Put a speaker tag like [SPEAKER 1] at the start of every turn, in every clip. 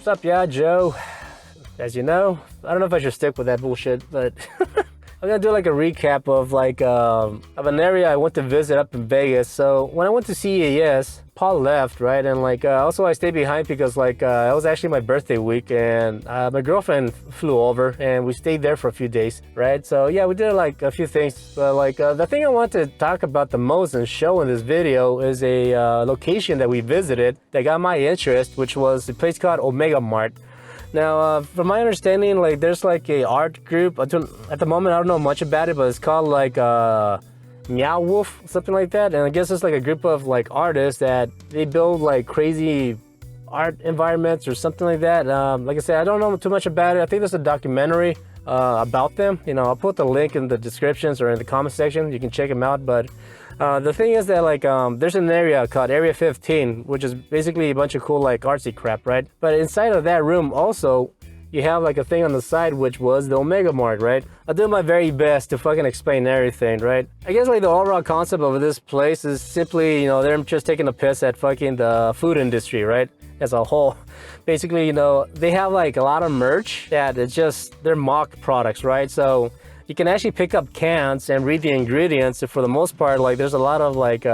[SPEAKER 1] up, yeah, Joe? As you know, I don't know if I should stick with that bullshit, but I'm gonna do like a recap of like of an area I went to visit up in Vegas. So when I went to CES, Paul left, right? And like also I stayed behind because like it was actually my birthday week, and my girlfriend flew over and we stayed there for a few days, right? So yeah, we did like a few things, but like the thing I want to talk about the most and show in this video is a location that we visited that got my interest, which was a place called Omega Mart. Now, from my understanding, like there's like a art group. At the moment, I don't know much about it, but it's called like Meow Wolf, something like that. And I guess it's like a group of like artists that they build like crazy art environments or something like that. Like I said, I don't know too much about it. I think there's a documentary about them. You know, I'll put the link in the descriptions or in the comment section. You can check them out. But the thing is that like there's an area called Area 15, which is basically a bunch of cool like artsy crap, right? But inside of that room also, you have like a thing on the side which was the Omega Mart, right? I'll do my very best to fucking explain everything, right? I guess like the overall concept of this place is simply, you know, they're just taking a piss at fucking the food industry, right? As a whole. Basically, you know, they have like a lot of merch that it's just, they're mock products, right? So you can actually pick up cans and read the ingredients. And for the most part, like there's a lot of like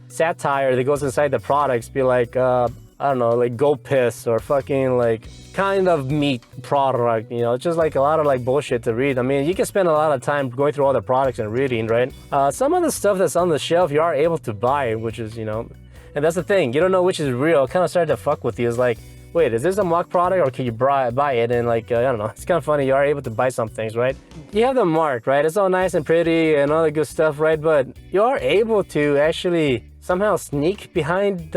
[SPEAKER 1] satire that goes inside the products. Be like, I don't know, like goat piss or fucking like kind of meat product. You know, it's just like a lot of like bullshit to read. I mean, you can spend a lot of time going through all the products and reading, right? Some of the stuff that's on the shelf you are able to buy, which is, you know, and that's the thing. You don't know which is real. It kind of started to fuck with you. It's like, wait, is this a mock product or can you buy it? And like, I don't know, it's kind of funny. You are able to buy some things, right? You have the mark, right? It's all nice and pretty and all the good stuff, right? But you are able to actually somehow sneak behind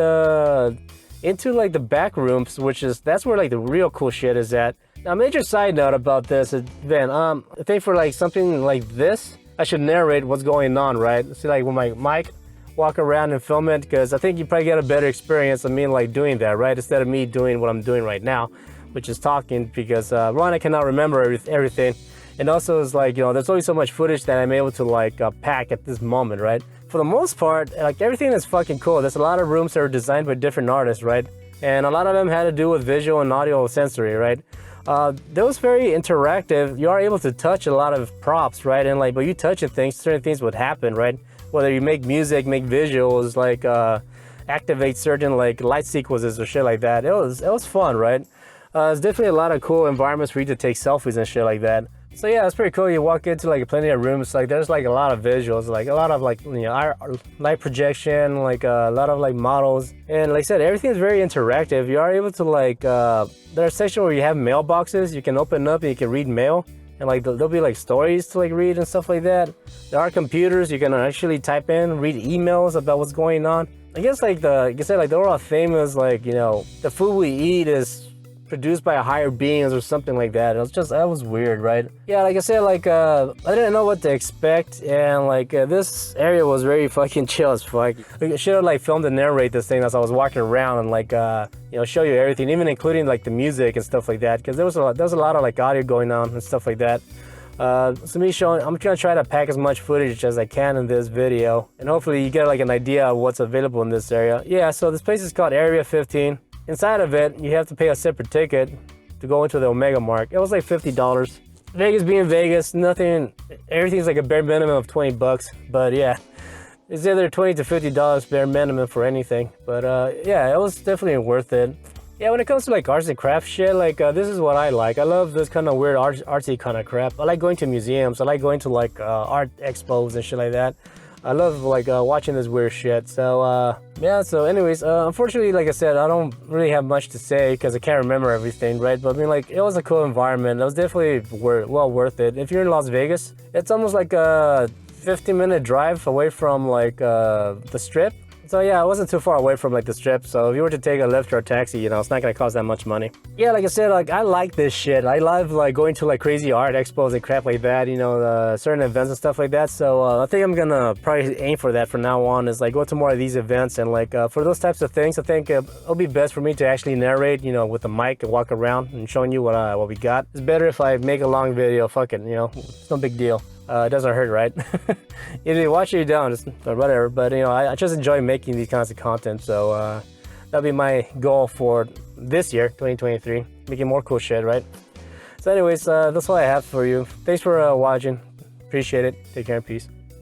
[SPEAKER 1] into like the back rooms, that's where like the real cool shit is at. Now, major side note about this is, Ben, I think for like something like this, I should narrate what's going on, right? See, like with my mic, walk around and film it, because I think you probably get a better experience of me like doing that, right? Instead of me doing what I'm doing right now, which is talking, because one, I cannot remember everything, and also it's like, you know, there's only so much footage that I'm able to like pack at this moment, right? For the most part, like everything is fucking cool. There's a lot of rooms that are designed by different artists, right? And a lot of them had to do with visual and audio sensory, right? That was very interactive. You are able to touch a lot of props, right? And like, but you touching things, certain things would happen, right? Whether you make music, make visuals, like activate certain like light sequences or shit like that. It was fun, right? It's definitely a lot of cool environments for you to take selfies and shit like that. So yeah, it's pretty cool. You walk into like plenty of rooms, like there's like a lot of visuals, like a lot of like, you know, light projection, like a lot of like models. And like I said, everything is very interactive. You are able to like, there's a section where you have mailboxes. You can open up and you can read mail. And like there'll be like stories to like read and stuff like that. There are computers you can actually type in, read emails about what's going on. I guess like the overall theme is like, you know, the food we eat is produced by higher beings or something like that. That was weird, right? Yeah, like I said, like I didn't know what to expect, and like this area was very fucking chill as fuck. I should have like filmed and narrate this thing as I was walking around and like you know, show you everything, even including like the music and stuff like that, because there was a lot of like audio going on and stuff like that. So me showing, I'm gonna try to pack as much footage as I can in this video, and hopefully you get like an idea of what's available in this area. Yeah, so this place is called Area 15. Inside of it, you have to pay a separate ticket to go into the Omega Mart. It was like $50. Vegas being Vegas, everything's like a bare minimum of $20. But yeah, it's either $20 to $50 bare minimum for anything. But yeah, it was definitely worth it. Yeah, when it comes to like arts and crafts shit, like this is what I like. I love this kind of weird artsy kind of crap. I like going to museums. I like going to like art expos and shit like that. I love like watching this weird shit. So yeah, so anyways, unfortunately, like I said, I don't really have much to say because I can't remember everything, right? But I mean, like, it was a cool environment. It was definitely well worth it. If you're in Las Vegas, it's almost like a 15-minute drive away from like the Strip. So yeah, I wasn't too far away from like the Strip, so if you were to take a Lyft or a taxi, you know, it's not gonna cost that much money. Yeah, like I said, like I like this shit. I love like going to like crazy art expos and crap like that, you know, certain events and stuff like that. So I think I'm gonna probably aim for that from now on, is like go to more of these events, and like for those types of things, I think it'll be best for me to actually narrate, you know, with the mic and walk around and showing you what we got. It's better if I make a long video. Fuck it, you know, it's no big deal. It doesn't hurt, right? Either you watch it or you don't, or whatever. But you know, I just enjoy making these kinds of content. So That'll be my goal for this year, 2023. Making more cool shit, right? So anyways, that's all I have for you. Thanks for watching. Appreciate it. Take care and peace.